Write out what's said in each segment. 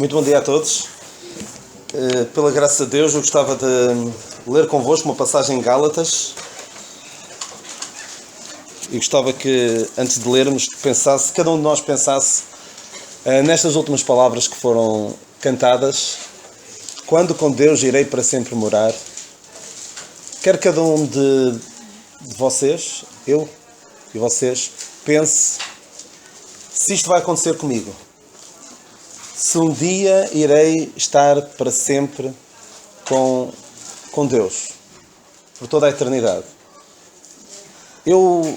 Muito bom dia a todos. Pela graça de Deus, eu gostava de ler convosco uma passagem em Gálatas. E gostava que, antes de lermos, cada um de nós pensasse nestas últimas palavras que foram cantadas. Quando com Deus irei para sempre morar. Quero cada um de vocês, eu e vocês, pense se isto vai acontecer comigo. Se um dia irei estar para sempre com Deus, por toda a eternidade. Eu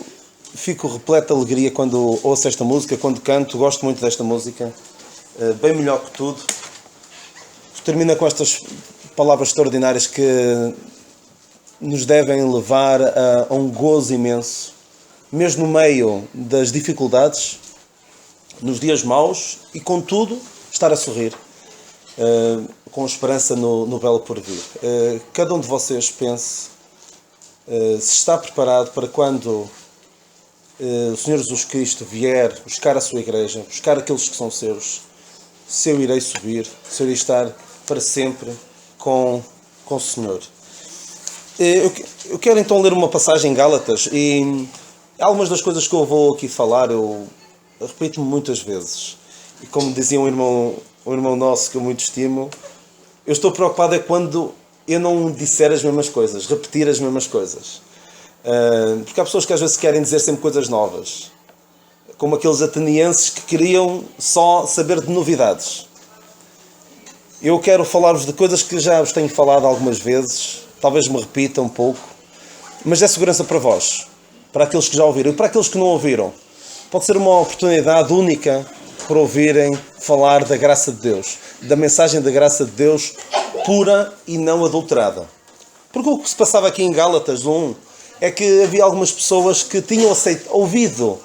fico repleto de alegria quando ouço esta música, quando canto, gosto muito desta música, bem melhor que tudo. Termina com estas palavras extraordinárias que nos devem levar a um gozo imenso, mesmo no meio das dificuldades, nos dias maus e, contudo, estar a sorrir, com esperança no belo porvir. Cada um de vocês pense se está preparado para quando o Senhor Jesus Cristo vier buscar a sua igreja, buscar aqueles que são seus, se eu irei subir, se eu irei estar para sempre com o Senhor. Eu quero então ler uma passagem em Gálatas e algumas das coisas que eu vou aqui falar eu repito-me muitas vezes. E como dizia um irmão nosso que eu muito estimo, eu estou preocupado quando eu não disser as mesmas coisas, repetir as mesmas coisas. Porque há pessoas que às vezes querem dizer sempre coisas novas. Como aqueles atenienses que queriam só saber de novidades. Eu quero falar-vos de coisas que já vos tenho falado algumas vezes, talvez me repita um pouco, mas é segurança para vós, para aqueles que já ouviram e para aqueles que não ouviram. Pode ser uma oportunidade única para ouvirem falar da graça de Deus, da mensagem da graça de Deus pura e não adulterada. Porque o que se passava aqui em Gálatas 1 é que havia algumas pessoas que tinham ouvido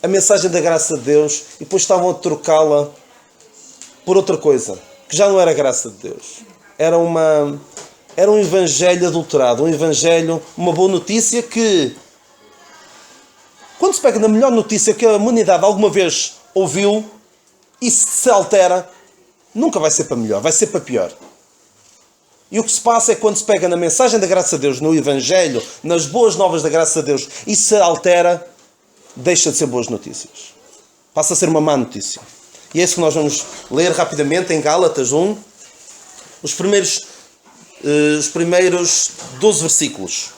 a mensagem da graça de Deus e depois estavam a trocá-la por outra coisa, que já não era a graça de Deus. Era um evangelho adulterado, um evangelho, uma boa notícia que, quando se pega na melhor notícia que a humanidade alguma vez ouviu, e se altera, nunca vai ser para melhor, vai ser para pior. E o que se passa é que quando se pega na mensagem da graça de Deus, no evangelho, nas boas novas da graça de Deus, e se altera, deixa de ser boas notícias. Passa a ser uma má notícia. E é isso que nós vamos ler rapidamente em Gálatas 1, os primeiros 12 versículos.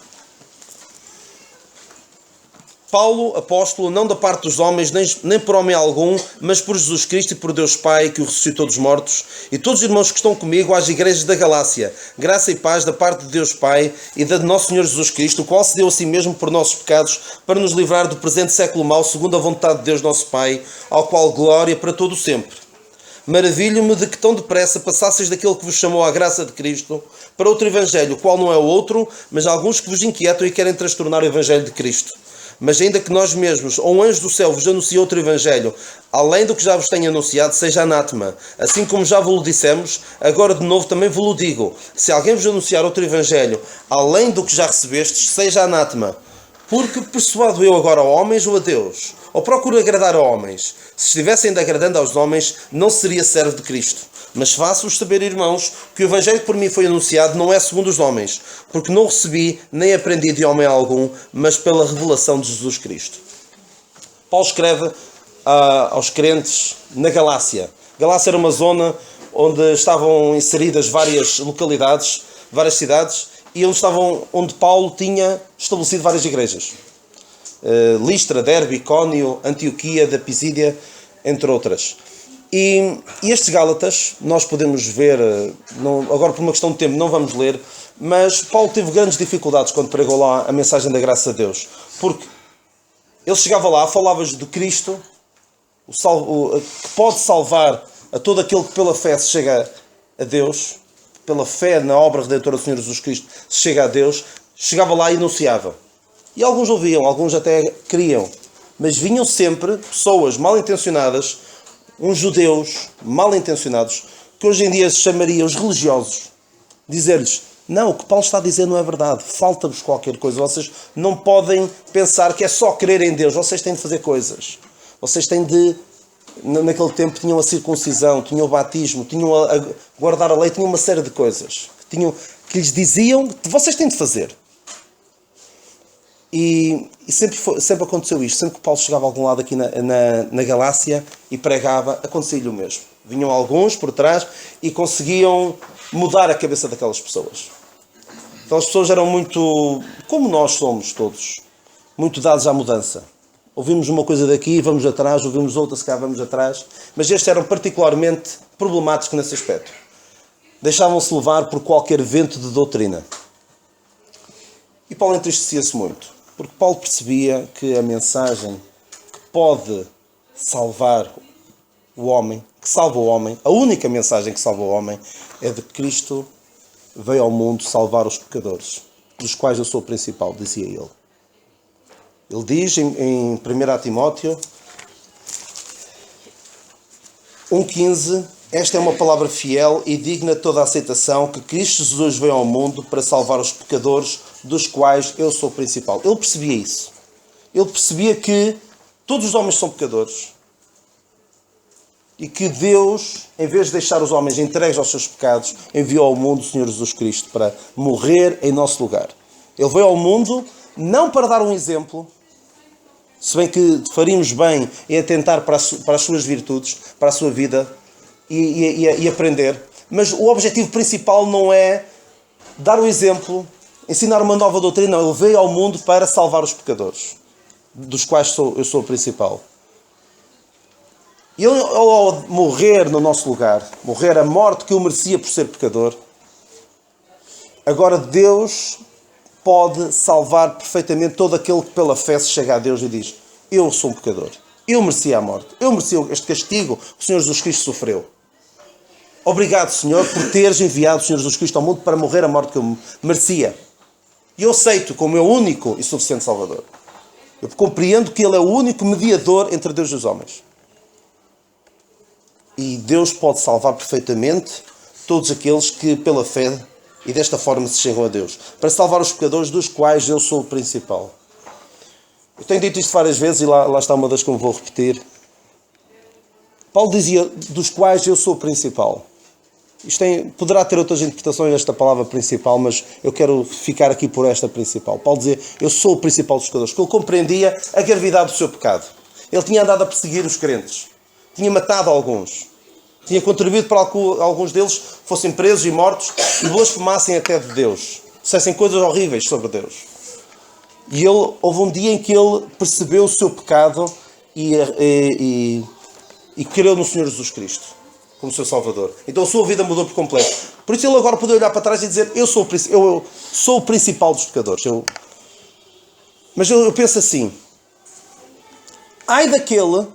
Paulo, apóstolo, não da parte dos homens, nem por homem algum, mas por Jesus Cristo e por Deus Pai, que o ressuscitou dos mortos, e todos os irmãos que estão comigo às igrejas da Galácia. Graça e paz da parte de Deus Pai e da de nosso Senhor Jesus Cristo, o qual se deu a si mesmo por nossos pecados, para nos livrar do presente século mau, segundo a vontade de Deus nosso Pai, ao qual glória para todo o sempre. Maravilho-me de que tão depressa passasseis daquele que vos chamou à graça de Cristo para outro evangelho, o qual não é outro, mas alguns que vos inquietam e querem transtornar o evangelho de Cristo. Mas ainda que nós mesmos, ou um anjo do céu, vos anuncie outro evangelho, além do que já vos tenho anunciado, seja anátema. Assim como já vos dissemos, agora de novo também vos digo. Se alguém vos anunciar outro evangelho, além do que já recebestes, seja anátema. Porque persuado eu agora a homens ou a Deus? Ou procuro agradar a homens? Se estivesse ainda agradando aos homens, não seria servo de Cristo. Mas faço-vos saber, irmãos, que o evangelho que por mim foi anunciado não é segundo os homens, porque não recebi nem aprendi de homem algum, mas pela revelação de Jesus Cristo. Paulo escreve aos crentes na Galácia. Galácia era uma zona onde estavam inseridas várias localidades, várias cidades, e onde Paulo tinha estabelecido várias igrejas. Listra, Derbe, Icónio, Antioquia, da Pisídia, entre outras. E estes Gálatas, nós podemos ver, agora por uma questão de tempo não vamos ler, mas Paulo teve grandes dificuldades quando pregou lá a mensagem da graça de Deus. Porque ele chegava lá, falava-lhes de Cristo, que pode salvar a todo aquele que pela fé se chega a Deus, pela fé na obra redentora do Senhor Jesus Cristo se chega a Deus, chegava lá e anunciava. E alguns ouviam, alguns até queriam, mas vinham sempre pessoas mal intencionadas, uns judeus mal intencionados, que hoje em dia se chamariam os religiosos, dizer-lhes: não, o que Paulo está a dizer não é verdade, falta-vos qualquer coisa, vocês não podem pensar que é só crer em Deus, vocês têm de fazer coisas, vocês têm de naquele tempo tinham a circuncisão, tinham o batismo, tinham a guardar a lei, tinham uma série de coisas que lhes diziam que vocês têm de fazer. E sempre aconteceu isto. Sempre que Paulo chegava a algum lado aqui na Galácia e pregava, acontecia-lhe o mesmo. Vinham alguns por trás e conseguiam mudar a cabeça daquelas pessoas. Aquelas pessoas eram muito, como nós somos todos, muito dados à mudança. Ouvimos uma coisa daqui, vamos atrás, ouvimos outra, se calhar vamos atrás. Mas estes eram particularmente problemáticos nesse aspecto. Deixavam-se levar por qualquer vento de doutrina. E Paulo entristecia-se muito. Porque Paulo percebia que a mensagem que pode salvar o homem, que salva o homem, a única mensagem que salva o homem é de que Cristo veio ao mundo salvar os pecadores, dos quais eu sou o principal, dizia ele. Ele diz em 1 Timóteo 1,15: esta é uma palavra fiel e digna de toda a aceitação, que Cristo Jesus veio ao mundo para salvar os pecadores, dos quais eu sou o principal. Ele percebia isso. Ele percebia que todos os homens são pecadores. E que Deus, em vez de deixar os homens entregues aos seus pecados, enviou ao mundo o Senhor Jesus Cristo para morrer em nosso lugar. Ele veio ao mundo não para dar um exemplo, se bem que faríamos bem em atentar para as suas virtudes, para a sua vida, e aprender. Mas o objetivo principal não é dar o exemplo, ensinar uma nova doutrina. Ele veio ao mundo para salvar os pecadores, dos quais eu sou o principal. E ele, ao morrer no nosso lugar, morrer a morte que eu merecia por ser pecador, agora Deus pode salvar perfeitamente todo aquele que pela fé se chega a Deus e diz: eu sou um pecador, eu merecia a morte, eu merecia este castigo que o Senhor Jesus Cristo sofreu. Obrigado, Senhor, por teres enviado o Senhor Jesus Cristo ao mundo para morrer a morte que eu merecia. E eu aceito como meu único e suficiente Salvador. Eu compreendo que Ele é o único mediador entre Deus e os homens. E Deus pode salvar perfeitamente todos aqueles que pela fé e desta forma se chegam a Deus. Para salvar os pecadores, dos quais eu sou o principal. Eu tenho dito isto várias vezes e lá está uma das que eu vou repetir. Paulo dizia: dos quais eu sou o principal. Isto poderá ter outras interpretações desta palavra principal, mas eu quero ficar aqui por esta principal. Paulo dizia: eu sou o principal dos pecadores, porque ele compreendia a gravidade do seu pecado. Ele tinha andado a perseguir os crentes, tinha matado alguns, tinha contribuído para que alguns deles fossem presos e mortos e blasfemassem até de Deus, dissessem coisas horríveis sobre Deus. E houve um dia em que ele percebeu o seu pecado e creu no Senhor Jesus Cristo como seu Salvador. Então a sua vida mudou por completo. Por isso ele agora pode olhar para trás e dizer: eu sou o principal dos pecadores. Mas eu penso assim: ai daquele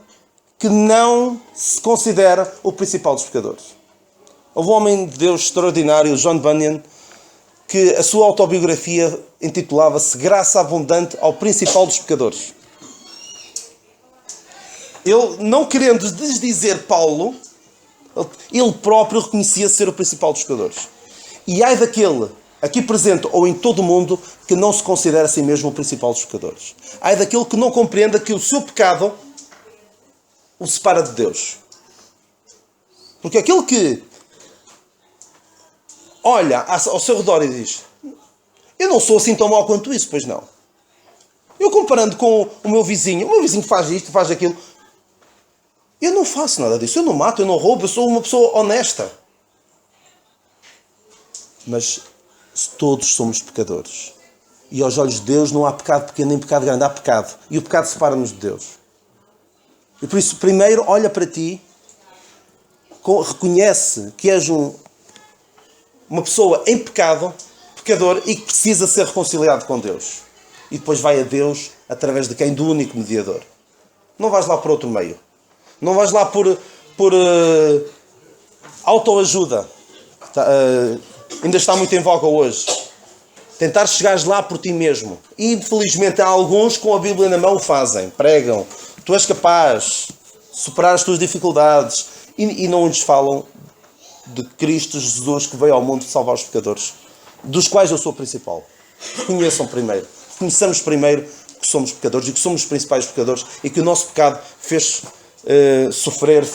que não se considera o principal dos pecadores. Houve um homem de Deus extraordinário, John Bunyan, que a sua autobiografia intitulava-se Graça Abundante ao Principal dos Pecadores. Ele, não querendo desdizer Paulo, ele próprio reconhecia ser o principal dos pecadores. E ai daquele, aqui presente ou em todo o mundo, que não se considera a si mesmo o principal dos pecadores. Ai daquele que não compreenda que o seu pecado o separa de Deus. Porque aquele que olha ao seu redor e diz: eu não sou assim tão mau quanto isso, pois não. Eu comparando com o meu vizinho faz isto, faz aquilo. Eu não faço nada disso, eu não mato, eu não roubo, eu sou uma pessoa honesta. Mas todos somos pecadores. E aos olhos de Deus não há pecado pequeno nem pecado grande, há pecado. E o pecado separa-nos de Deus. E por isso, primeiro, olha para ti, reconhece que és uma pessoa em pecado, pecador, e que precisa ser reconciliado com Deus. E depois vai a Deus através de quem? Do único mediador. Não vais lá por outro meio. Não vais lá por autoajuda. Ainda está muito em voga hoje. Tentar chegares lá por ti mesmo. E infelizmente há alguns com a Bíblia na mão o fazem. Pregam: tu és capaz de superar as tuas dificuldades. E não lhes falam de Cristo Jesus, que veio ao mundo salvar os pecadores, dos quais eu sou o principal. Conheçam primeiro. Conheçamos primeiro que somos pecadores e que somos os principais pecadores e que o nosso pecado fez sofrer,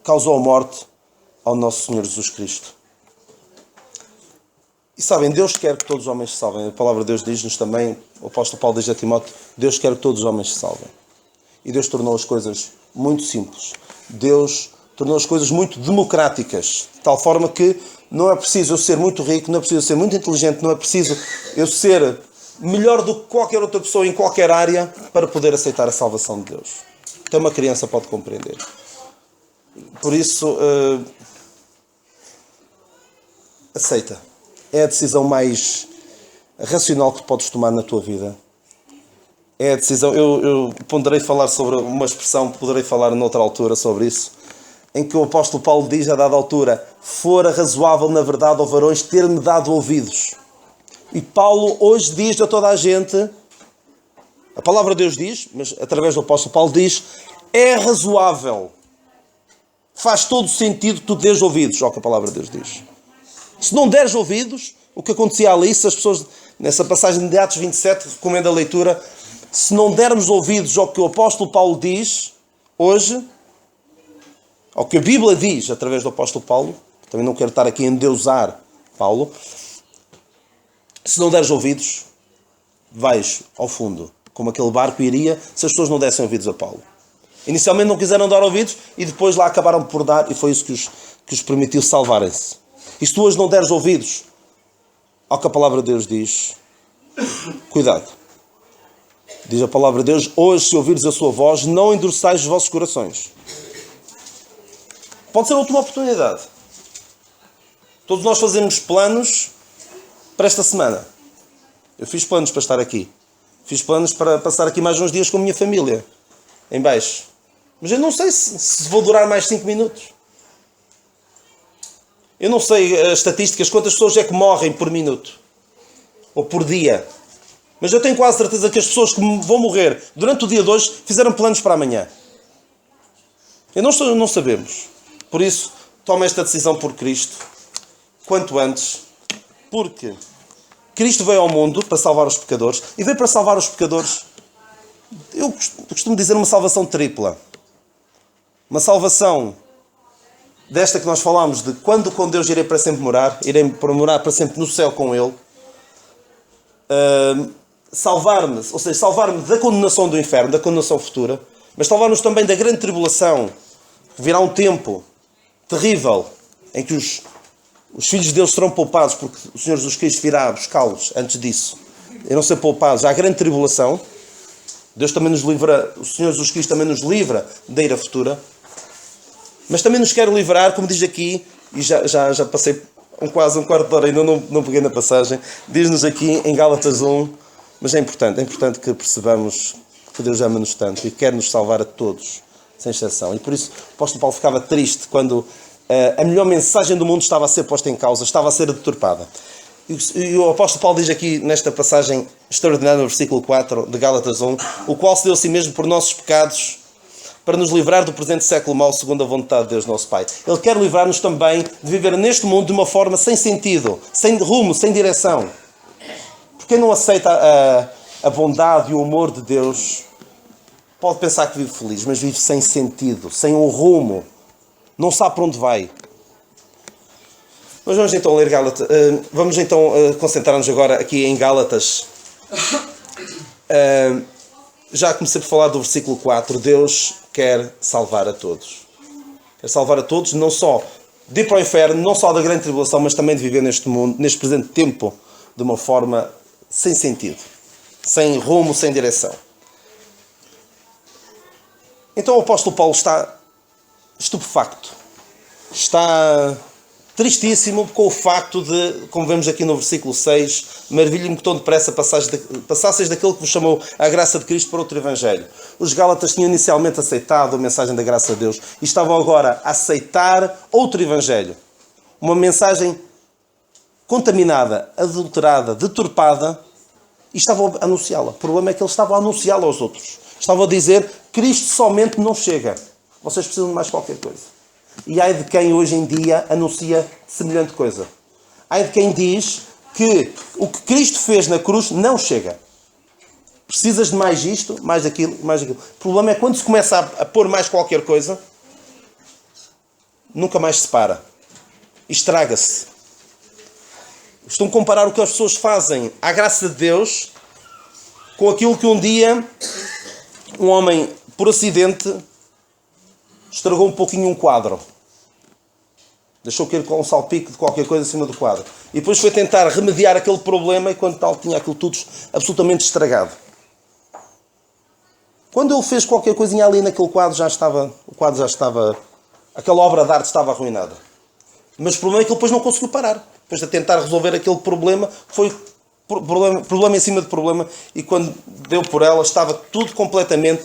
causou a morte ao nosso Senhor Jesus Cristo. E sabem, Deus quer que todos os homens se salvem. A palavra de Deus diz-nos também, o apóstolo Paulo diz a Timóteo, Deus quer que todos os homens se salvem. E Deus tornou as coisas muito simples. Deus tornou as coisas muito democráticas. De tal forma que não é preciso eu ser muito rico, não é preciso eu ser muito inteligente, não é preciso eu ser melhor do que qualquer outra pessoa em qualquer área para poder aceitar a salvação de Deus. Até uma criança pode compreender. Por isso, aceita. É a decisão mais racional que podes tomar na tua vida. É a decisão... Eu ponderei falar sobre uma expressão, poderei falar noutra altura sobre isso, em que o apóstolo Paulo diz, a dada altura, fora razoável, na verdade, ó varões, ter-me dado ouvidos. E Paulo hoje diz a toda a gente, a palavra de Deus diz, mas através do apóstolo Paulo diz, é razoável. Faz todo sentido que tu dês ouvidos, ao que a palavra de Deus diz. Se não deres ouvidos, o que acontecia ali, se as pessoas, nessa passagem de Atos 27, recomendo a leitura, se não dermos ouvidos ao que o apóstolo Paulo diz, hoje, ao que a Bíblia diz, através do apóstolo Paulo, também não quero estar aqui a endeusar Paulo, se não deres ouvidos, vais ao fundo, como aquele barco iria, se as pessoas não dessem ouvidos a Paulo. Inicialmente não quiseram dar ouvidos, e depois lá acabaram por dar, e foi isso que os permitiu salvarem-se. E se tu hoje não deres ouvidos ao que a palavra de Deus diz, cuidado. Diz a palavra de Deus, hoje se ouvires a sua voz, não endureçais os vossos corações. Pode ser a última oportunidade. Todos nós fazemos planos para esta semana. Eu fiz planos para estar aqui. Fiz planos para passar aqui mais uns dias com a minha família. Em baixo. Mas eu não sei se vou durar mais 5 minutos. Eu não sei as estatísticas, quantas pessoas é que morrem por minuto. Ou por dia. Mas eu tenho quase certeza que as pessoas que vão morrer durante o dia de hoje fizeram planos para amanhã. E nós não sabemos. Por isso, toma esta decisão por Cristo. Quanto antes. Porque Cristo veio ao mundo para salvar os pecadores. E veio para salvar os pecadores. Eu costumo dizer uma salvação tripla. Uma salvação desta que nós falámos de quando com Deus irei para sempre morar. Irei para morar para sempre no céu com Ele. Salvar-me, ou seja, salvar-me da condenação do inferno, da condenação futura. Mas salvar-nos também da grande tribulação. Virá um tempo terrível em que os filhos de Deus serão poupados, porque o Senhor Jesus Cristo virá buscá-los antes disso. Irão ser poupados. Há grande tribulação. Deus também nos livra, o Senhor Jesus Cristo também nos livra da ira futura. Mas também nos quer livrar, como diz aqui, e já passei quase um quarto de hora, ainda não peguei na passagem, diz-nos aqui em Gálatas 1, mas é importante que percebamos que Deus ama-nos tanto e quer nos salvar a todos, sem exceção. E por isso o apóstolo Paulo ficava triste quando a melhor mensagem do mundo estava a ser posta em causa, estava a ser deturpada. E o apóstolo Paulo diz aqui, nesta passagem extraordinária, no versículo 4 de Gálatas 1, o qual se deu a si mesmo por nossos pecados, para nos livrar do presente século mau, segundo a vontade de Deus nosso Pai. Ele quer livrar-nos também de viver neste mundo de uma forma sem sentido, sem rumo, sem direção. Porque quem não aceita a bondade e o amor de Deus pode pensar que vive feliz, mas vive sem sentido, sem um rumo. Não sabe para onde vai. Mas vamos então ler Gálatas. Vamos então concentrar-nos agora aqui em Gálatas. Já comecei por falar do versículo 4. Deus quer salvar a todos. Quer salvar a todos, não só de ir para o inferno, não só da grande tribulação, mas também de viver neste mundo, neste presente tempo, de uma forma sem sentido, sem rumo, sem direção. Então o apóstolo Paulo está estupefacto. Está tristíssimo com o facto de, como vemos aqui no versículo 6, maravilha-me que tão depressa passasseis daquele que vos chamou à graça de Cristo para outro evangelho. Os Gálatas tinham inicialmente aceitado a mensagem da graça de Deus e estavam agora a aceitar outro evangelho. Uma mensagem contaminada, adulterada, deturpada, e estavam a anunciá-la. O problema é que eles estavam a anunciá-la aos outros. Estavam a dizer, Cristo somente não chega. Vocês precisam de mais qualquer coisa. E ai de quem hoje em dia anuncia semelhante coisa. Ai de quem diz que o que Cristo fez na cruz não chega. Precisas de mais isto, mais aquilo, mais aquilo. O problema é quando se começa a pôr mais qualquer coisa, nunca mais se para. E estraga-se. Costumo comparar o que as pessoas fazem à graça de Deus com aquilo que um dia um homem, por acidente, estragou um pouquinho um quadro. Deixou cair com um salpique de qualquer coisa acima do quadro. E depois foi tentar remediar aquele problema e quando tal tinha aquilo tudo absolutamente estragado. Quando ele fez qualquer coisinha ali naquele quadro, o quadro já estava, aquela obra de arte estava arruinada. Mas o problema é que ele depois não conseguiu parar. Depois de tentar resolver aquele problema, foi problema em cima de problema, e quando deu por ela, estava tudo completamente,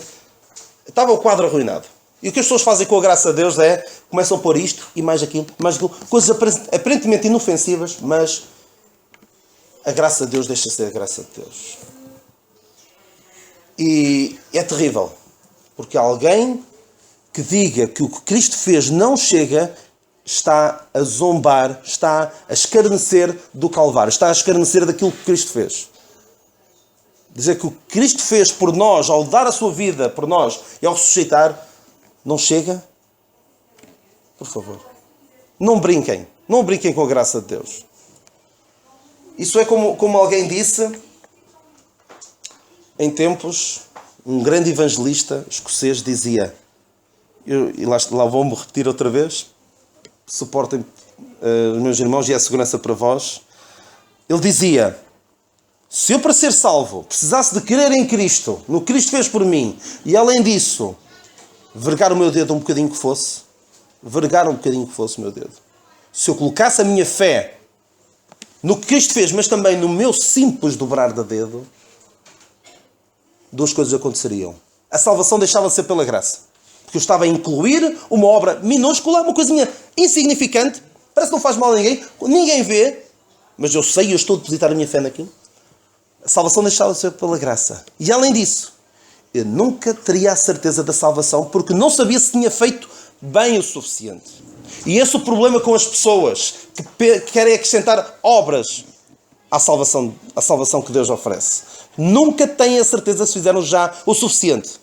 estava o quadro arruinado. E o que as pessoas fazem com a graça de Deus é, começam a pôr isto, e mais aquilo, coisas aparentemente inofensivas, mas a graça de Deus deixa de ser a graça de Deus. E é terrível, porque alguém que diga que o que Cristo fez não chega, está a zombar, está a escarnecer do Calvário, está a escarnecer daquilo que Cristo fez. Dizer que o que Cristo fez por nós, ao dar a sua vida por nós e ao ressuscitar, não chega? Por favor. Não brinquem. Não brinquem com a graça de Deus. Isso é como alguém disse, em tempos, um grande evangelista escocês dizia, e lá vou-me repetir outra vez, suportem os meus irmãos e é a segurança para vós. Ele dizia: se eu para ser salvo precisasse de crer em Cristo, no que Cristo fez por mim, e além disso vergar o meu dedo um bocadinho que fosse, o meu dedo, se eu colocasse a minha fé no que Cristo fez, mas também no meu simples dobrar de dedo, duas coisas aconteceriam. A salvação deixava de ser pela graça, porque eu estava a incluir uma obra minúscula, uma coisinha insignificante, parece que não faz mal a ninguém vê, mas eu sei e eu estou a depositar a minha fé naquilo. A salvação deixava de ser pela graça. E além disso, eu nunca teria a certeza da salvação, porque não sabia se tinha feito bem o suficiente. E esse é o problema com as pessoas que querem acrescentar obras à salvação que Deus oferece. Nunca têm a certeza se fizeram já o suficiente.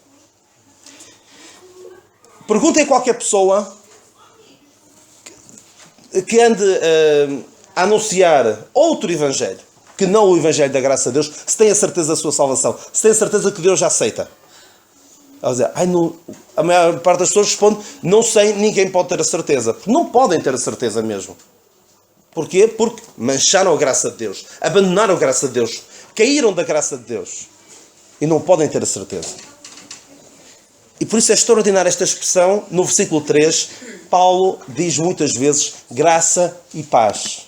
Perguntem a qualquer pessoa que ande a anunciar outro evangelho, que não o evangelho da graça de Deus, se tem a certeza da sua salvação, se tem a certeza que Deus já aceita. A maior parte das pessoas responde: não sei, ninguém pode ter a certeza. Porque não podem ter a certeza mesmo. Porquê? Porque mancharam a graça de Deus, abandonaram a graça de Deus, caíram da graça de Deus e não podem ter a certeza. E por isso é extraordinária esta expressão. No versículo 3, Paulo diz muitas vezes graça e paz.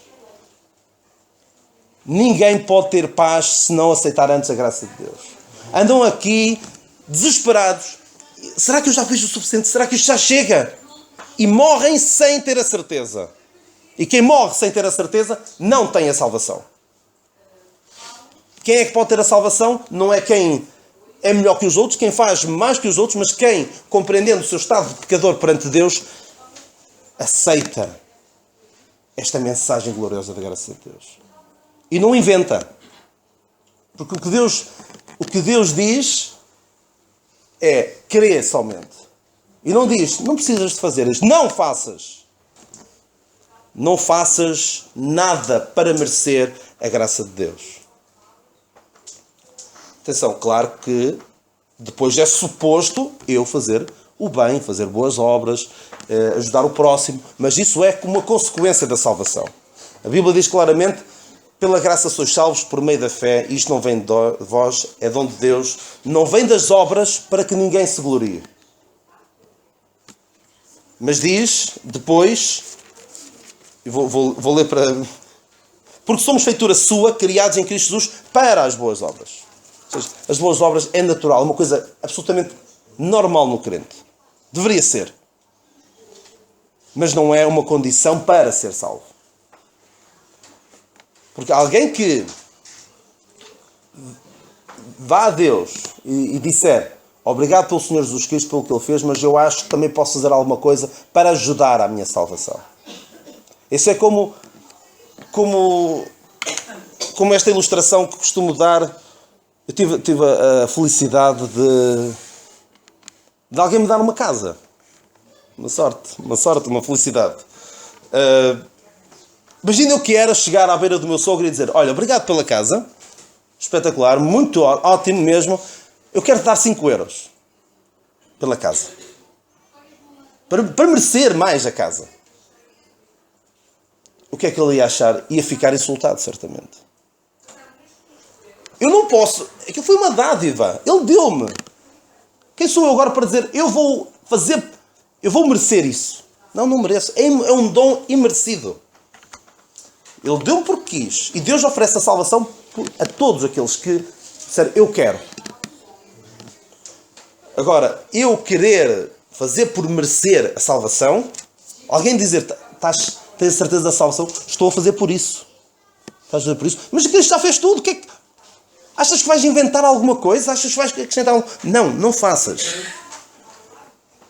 Ninguém pode ter paz se não aceitar antes a graça de Deus. Andam aqui desesperados. Será que eu já fiz o suficiente? Será que isto já chega? E morrem sem ter a certeza. E quem morre sem ter a certeza não tem a salvação. Quem é que pode ter a salvação? Não é quem é melhor que os outros, quem faz mais que os outros, mas quem, compreendendo o seu estado de pecador perante Deus, aceita esta mensagem gloriosa da graça de Deus. E não inventa. Porque o que Deus diz é: crê somente. E não diz: não precisas de fazer isto. Não faças. Não faças nada para merecer a graça de Deus. Atenção, claro que depois é suposto eu fazer o bem, fazer boas obras, ajudar o próximo, mas isso é como uma consequência da salvação. A Bíblia diz claramente: pela graça sois salvos por meio da fé, isto não vem de vós, é dom de Deus, não vem das obras para que ninguém se glorie. Mas diz depois, vou ler para... porque somos feitura sua, criados em Cristo Jesus para as boas obras. Ou seja, as boas obras é natural, uma coisa absolutamente normal no crente. Deveria ser. Mas não é uma condição para ser salvo. Porque alguém que vá a Deus e disser: obrigado pelo Senhor Jesus Cristo pelo que Ele fez, mas eu acho que também posso fazer alguma coisa para ajudar à minha salvação. Isso é como esta ilustração que costumo dar Eu tive a felicidade de alguém me dar uma casa. Uma sorte, uma felicidade. Imagina o que era chegar à beira do meu sogro e dizer: olha, obrigado pela casa, espetacular, muito ótimo mesmo, eu quero te dar 5 euros pela casa. Para merecer mais a casa. O que é que ele ia achar? Ia ficar insultado, certamente. Eu não posso. Aquilo foi uma dádiva. Ele deu-me. Quem sou eu agora para dizer eu vou merecer isso? Não mereço. É um dom imerecido. Ele deu-me porque quis. E Deus oferece a salvação a todos aqueles que disseram eu quero. Agora, eu querer fazer por merecer a salvação, alguém dizer tens a certeza da salvação? Estou a fazer por isso. Estás a fazer por isso? Mas Cristo já fez tudo. Achas que vais inventar alguma coisa? Achas que vais acrescentar algo? Não faças.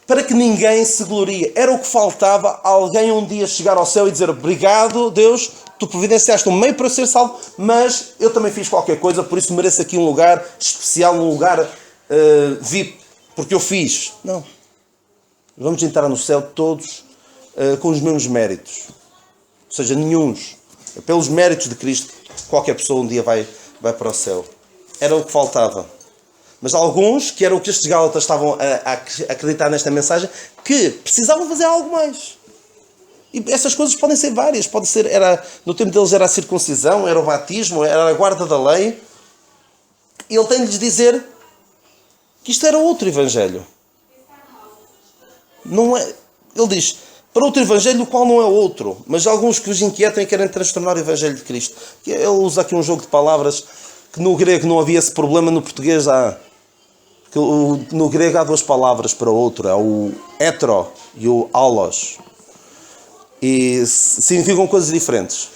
Para que ninguém se glorie. Era o que faltava alguém um dia chegar ao céu e dizer obrigado, Deus, tu providenciaste um meio para ser salvo, mas eu também fiz qualquer coisa, por isso mereço aqui um lugar especial, um lugar VIP, porque eu fiz. Não. Vamos entrar no céu todos com os mesmos méritos. Ou seja, nenhuns. Pelos méritos de Cristo, qualquer pessoa um dia vai para o céu. Era o que faltava. Mas alguns, que era o que estes gálatas estavam a acreditar nesta mensagem, que precisavam fazer algo mais. E essas coisas podem ser várias. No tempo deles era a circuncisão, era o batismo, era a guarda da lei. E ele tem de lhes dizer que isto era outro evangelho. Não é, ele diz, para outro evangelho, o qual não é outro. Mas alguns que os inquietam e querem transtornar o evangelho de Cristo. Ele usa aqui um jogo de palavras que no grego não havia esse problema, no português há. No grego há 2 palavras para outro. É o hetero e o allos. E significam coisas diferentes.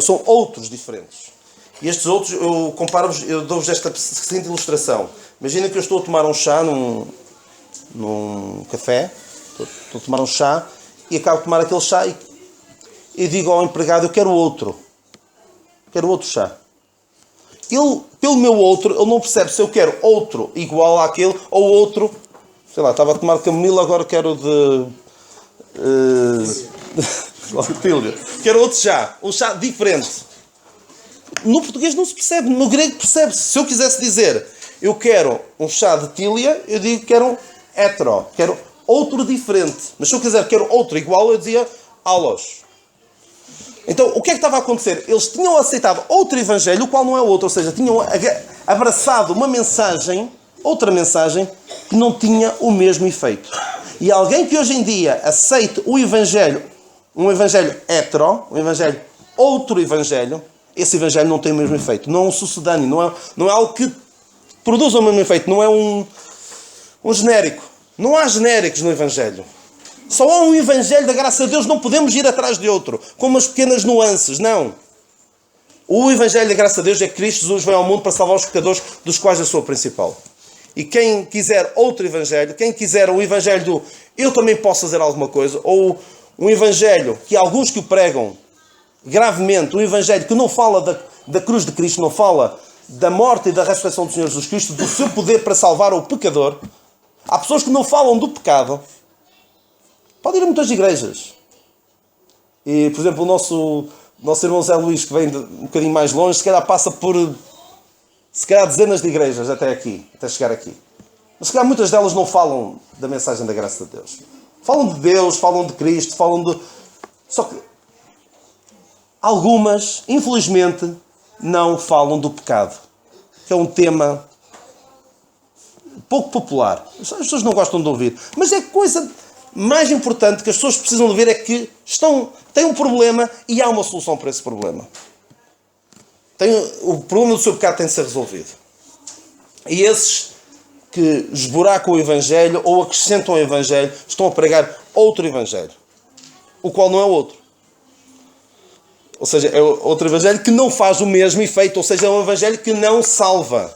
São outros diferentes. E estes outros, eu comparo-vos, eu dou-vos esta seguinte ilustração. Imagina que eu estou a tomar um chá num café. Estou a tomar um chá e acabo de tomar aquele chá e digo ao empregado, eu quero outro. Quero outro chá. Ele, pelo meu outro, ele não percebe se eu quero outro igual àquele ou outro, sei lá, estava a tomar camomila, agora quero de quero outro chá, um chá diferente. No português não se percebe, no grego percebe-se. Se eu quisesse dizer, eu quero um chá de tília, eu digo que quero um hetero, quero outro diferente. Mas se eu quiser quero outro igual, eu dizia allos. Então, o que é que estava a acontecer? Eles tinham aceitado outro evangelho, o qual não é outro. Ou seja, tinham abraçado uma mensagem, outra mensagem, que não tinha o mesmo efeito. E alguém que hoje em dia aceite o evangelho, um evangelho hetero, um evangelho, outro evangelho, esse evangelho não tem o mesmo efeito. Não é um sucedâneo, não é algo que produza o mesmo efeito. Não é um genérico. Não há genéricos no evangelho. Só há um evangelho da graça de Deus, não podemos ir atrás de outro, com umas pequenas nuances, não. O evangelho da graça de Deus é que Cristo Jesus veio ao mundo para salvar os pecadores, dos quais eu sou o principal. E quem quiser outro evangelho, quem quiser o evangelho do eu também posso fazer alguma coisa, ou um evangelho que alguns que o pregam gravemente, um evangelho que não fala da cruz de Cristo, não fala da morte e da ressurreição do Senhor Jesus Cristo, do seu poder para salvar o pecador. Há pessoas que não falam do pecado. Pode ir a muitas igrejas. E, por exemplo, o nosso irmão Zé Luís, que vem um bocadinho mais longe, se calhar passa por dezenas de igrejas até chegar aqui. Mas se calhar muitas delas não falam da mensagem da graça de Deus. Falam de Deus, falam de Cristo, Só que algumas, infelizmente, não falam do pecado. Que é um tema pouco popular. As pessoas não gostam de ouvir. Mas é coisa mais importante que as pessoas precisam de ver é que têm um problema e há uma solução para esse problema. O problema do seu pecado tem de ser resolvido. E esses que esburacam o evangelho ou acrescentam o evangelho estão a pregar outro evangelho, o qual não é outro. Ou seja, é outro evangelho que não faz o mesmo efeito, ou seja, é um evangelho que não salva.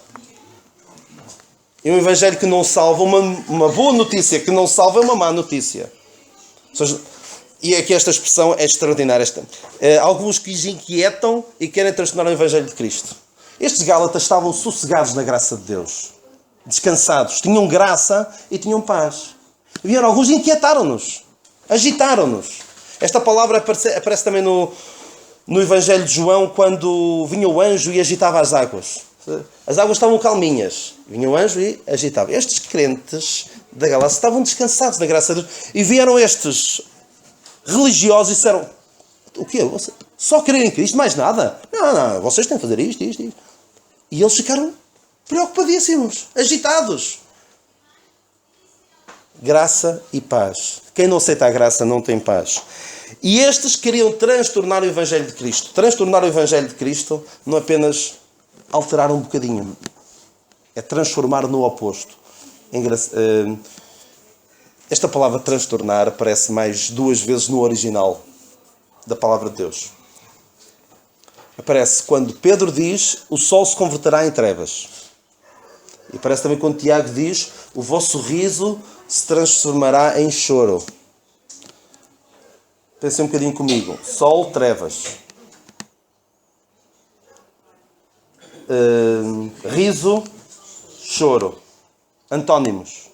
E um evangelho que não salva, uma boa notícia que não salva é uma má notícia. Ou seja, e é que esta expressão é extraordinária. Alguns que os inquietam e querem transtornar o evangelho de Cristo. Estes Gálatas estavam sossegados na graça de Deus. Descansados. Tinham graça e tinham paz. Vieram alguns e inquietaram-nos. Agitaram-nos. Esta palavra aparece também no Evangelho de João, quando vinha o anjo e agitava as águas. As águas estavam calminhas. Vinha o anjo e agitava. Estes crentes da Galácia estavam descansados na graça de Deus. E vieram estes religiosos e disseram: o quê? Só querem em Cristo? Mais nada? Não, vocês têm que fazer isto. E eles ficaram preocupadíssimos, agitados. Graça e paz. Quem não aceita a graça não tem paz. E estes queriam transtornar o Evangelho de Cristo. Transtornar o Evangelho de Cristo não é apenas alterar um bocadinho. É transformar no oposto. Esta palavra transtornar aparece mais 2 vezes no original da palavra de Deus. Aparece quando Pedro diz: o sol se converterá em trevas. E aparece também quando Tiago diz: o vosso riso se transformará em choro. Pensem um bocadinho comigo. Sol, trevas. Riso, choro. Antónimos.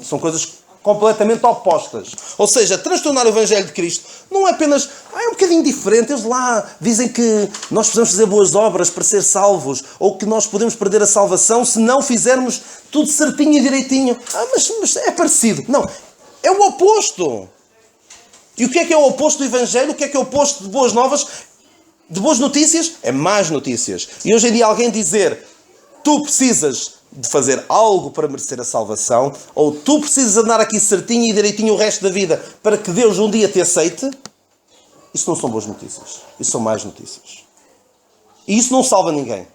São coisas completamente opostas. Ou seja, transtornar o Evangelho de Cristo não é apenas... é um bocadinho diferente. Eles lá dizem que nós precisamos fazer boas obras para ser salvos, ou que nós podemos perder a salvação se não fizermos tudo certinho e direitinho. Mas é parecido. Não, é o oposto. E o que é o oposto do Evangelho? O que é o oposto de boas novas? De boas notícias? É más notícias. E hoje em dia alguém dizer: tu precisas de fazer algo para merecer a salvação, ou tu precisas andar aqui certinho e direitinho o resto da vida para que Deus um dia te aceite, isso não são boas notícias. Isso são más notícias. E isso não salva ninguém.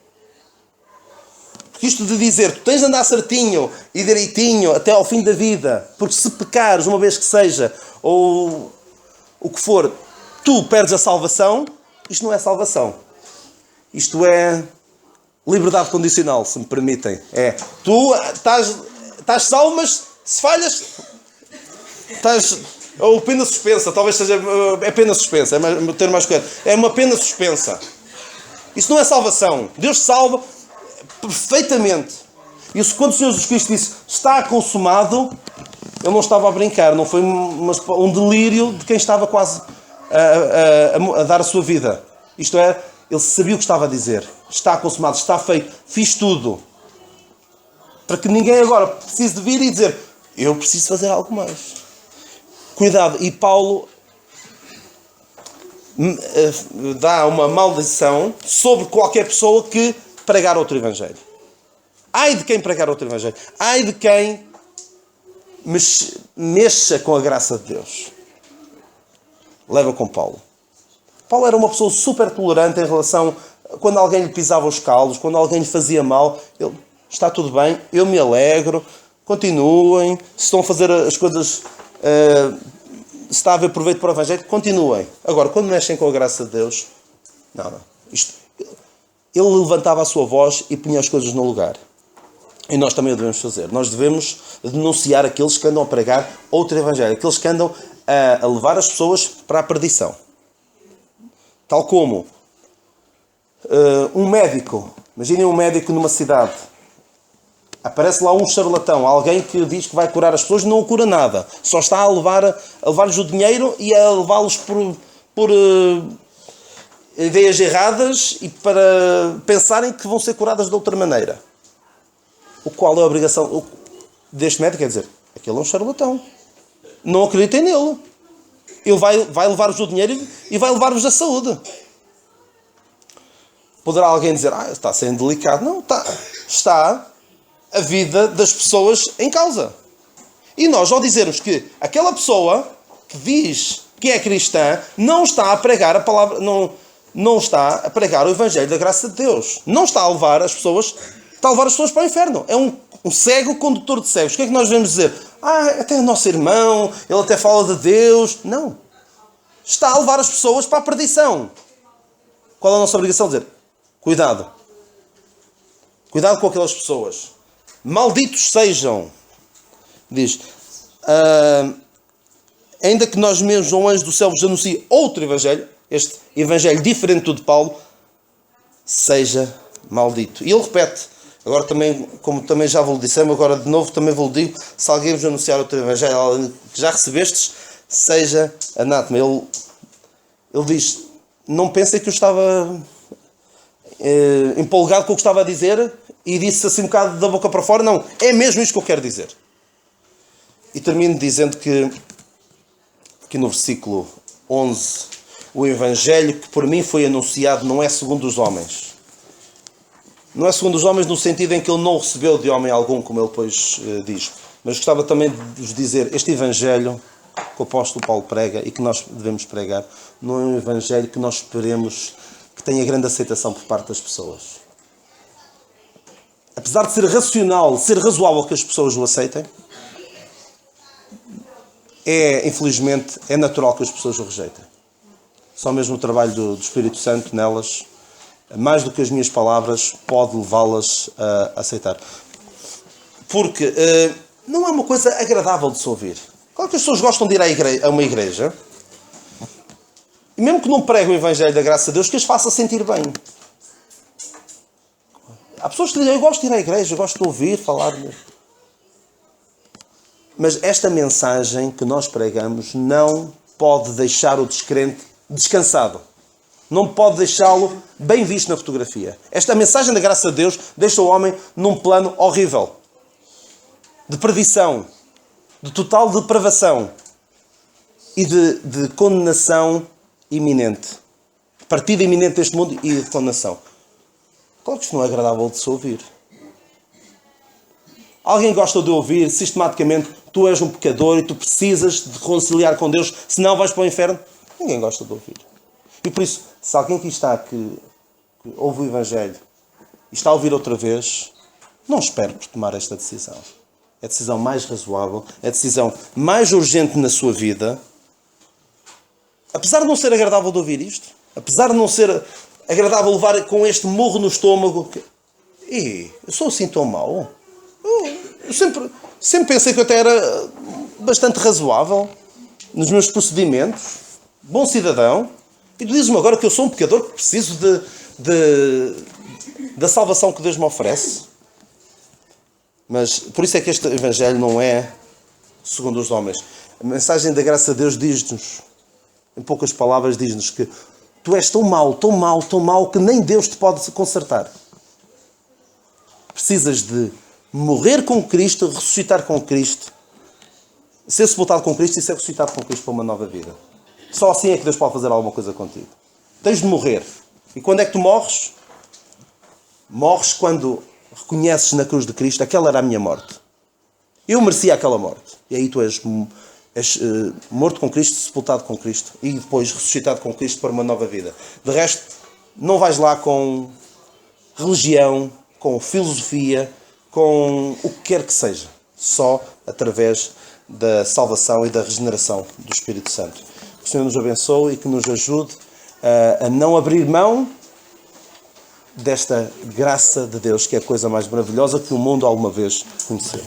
Porque isto de dizer tu tens de andar certinho e direitinho até ao fim da vida, porque se pecares uma vez que seja, ou o que for, tu perdes a salvação, isto não é salvação. Isto é liberdade condicional, se me permitem. Tu estás salvo, mas se falhas, estás... ou pena suspensa, talvez seja... é pena suspensa, é o termo mais correto. É uma pena suspensa. Isso não é salvação. Deus salva perfeitamente. E quando o Senhor Jesus Cristo disse: está consumado, Ele não estava a brincar. Não foi um delírio de quem estava quase a dar a sua vida. Isto é, Ele sabia o que estava a dizer. Está consumado, está feito, fiz tudo. Para que ninguém agora precise de vir e dizer: eu preciso fazer algo mais. Cuidado. E Paulo dá uma maldição sobre qualquer pessoa que pregar outro evangelho. Ai de quem pregar outro evangelho. Ai de quem mexa com a graça de Deus. Leva com Paulo. Paulo era uma pessoa super tolerante em relação... quando alguém lhe pisava os calos, quando alguém lhe fazia mal, ele: está tudo bem, eu me alegro, continuem, se estão a fazer as coisas, se está a haver proveito para o Evangelho, continuem. Agora, quando mexem com a graça de Deus, não. Ele levantava a sua voz e punha as coisas no lugar. E nós também o devemos fazer. Nós devemos denunciar aqueles que andam a pregar outro Evangelho, aqueles que andam a levar as pessoas para a perdição. Tal como um médico, imaginem um médico numa cidade, aparece lá um charlatão, alguém que diz que vai curar as pessoas, não cura nada, só está a levar-lhes o dinheiro e a levá-los por ideias erradas e para pensarem que vão ser curadas de outra maneira. Qual é a obrigação deste médico? Quer dizer, aquele é um charlatão, não acreditem nele, ele vai levar-vos o dinheiro e vai levar-vos a saúde. Poderá alguém dizer: está sendo delicado. Não, está a vida das pessoas em causa. E nós, ao dizermos que aquela pessoa que diz que é cristã, não está a pregar a palavra, não está a pregar o Evangelho da graça de Deus. Não está a levar as pessoas para o inferno. É um cego condutor de cegos. O que é que nós devemos dizer? Até o nosso irmão, ele até fala de Deus. Não. Está a levar as pessoas para a perdição. Qual é a nossa obrigação? Dizer: cuidado. Cuidado com aquelas pessoas. Malditos sejam. Diz: ainda que nós mesmos, um anjo do céu, vos anuncie outro evangelho, este evangelho diferente do de Paulo, seja maldito. E ele repete, agora também, como também já vos dissemos, agora de novo também vos digo, se alguém vos anunciar o teu evangelho que já recebestes, seja anátema. Ele diz, não pensem que eu estava empolgado com o que estava a dizer e disse assim um bocado da boca para fora. Não, é mesmo isto que eu quero dizer. E termino dizendo que, aqui no versículo 11, o evangelho que por mim foi anunciado não é segundo os homens. Não é segundo os homens no sentido em que ele não recebeu de homem algum, como ele depois diz. Mas gostava também de vos dizer, este evangelho que o apóstolo Paulo prega e que nós devemos pregar, não é um evangelho que nós esperemos que tenha grande aceitação por parte das pessoas. Apesar de ser racional, ser razoável que as pessoas o aceitem, infelizmente, é natural que as pessoas o rejeitem. Só mesmo o trabalho do Espírito Santo nelas, mais do que as minhas palavras, pode levá-las a aceitar. Porque não é uma coisa agradável de se ouvir. Claro que as pessoas gostam de ir a uma igreja, e mesmo que não preguem o Evangelho da graça de Deus, que as faça sentir bem. Há pessoas que dizem, eu gosto de ir à igreja, eu gosto de ouvir, falar. Mas esta mensagem que nós pregamos não pode deixar o descrente descansado. Não pode deixá-lo bem visto na fotografia. Esta mensagem da graça de Deus deixa o homem num plano horrível. De perdição. De total depravação. E de condenação iminente. Partida iminente deste mundo e de condenação. Claro que isto não é agradável de se ouvir. Alguém gosta de ouvir sistematicamente, tu és um pecador e tu precisas de reconciliar com Deus, senão vais para o inferno? Ninguém gosta de ouvir. E por isso, se alguém aqui está que ouve o Evangelho e está a ouvir outra vez, não espere por tomar esta decisão. É a decisão mais razoável, é a decisão mais urgente na sua vida. Apesar de não ser agradável de ouvir isto, apesar de não ser agradável levar com este murro no estômago, eu sou assim tão mau? Eu sempre pensei que eu até era bastante razoável nos meus procedimentos, bom cidadão, e tu dizes-me agora que eu sou um pecador que preciso da salvação que Deus me oferece. Mas por isso é que este Evangelho não é segundo os homens. A mensagem da graça de Deus diz-nos, em poucas palavras, diz-nos que tu és tão mau, tão mau, tão mau que nem Deus te pode consertar. Precisas de morrer com Cristo, ressuscitar com Cristo, ser sepultado com Cristo e ser ressuscitado com Cristo para uma nova vida. Só assim é que Deus pode fazer alguma coisa contigo. Tens de morrer. E quando é que tu morres? Morres quando reconheces na cruz de Cristo, aquela era a minha morte. Eu merecia aquela morte. E aí tu és morto com Cristo, sepultado com Cristo e depois ressuscitado com Cristo para uma nova vida. De resto, não vais lá com religião, com filosofia, com o que quer que seja. Só através da salvação e da regeneração do Espírito Santo. Que o Senhor nos abençoe e que nos ajude a não abrir mão desta graça de Deus, que é a coisa mais maravilhosa que o mundo alguma vez conheceu.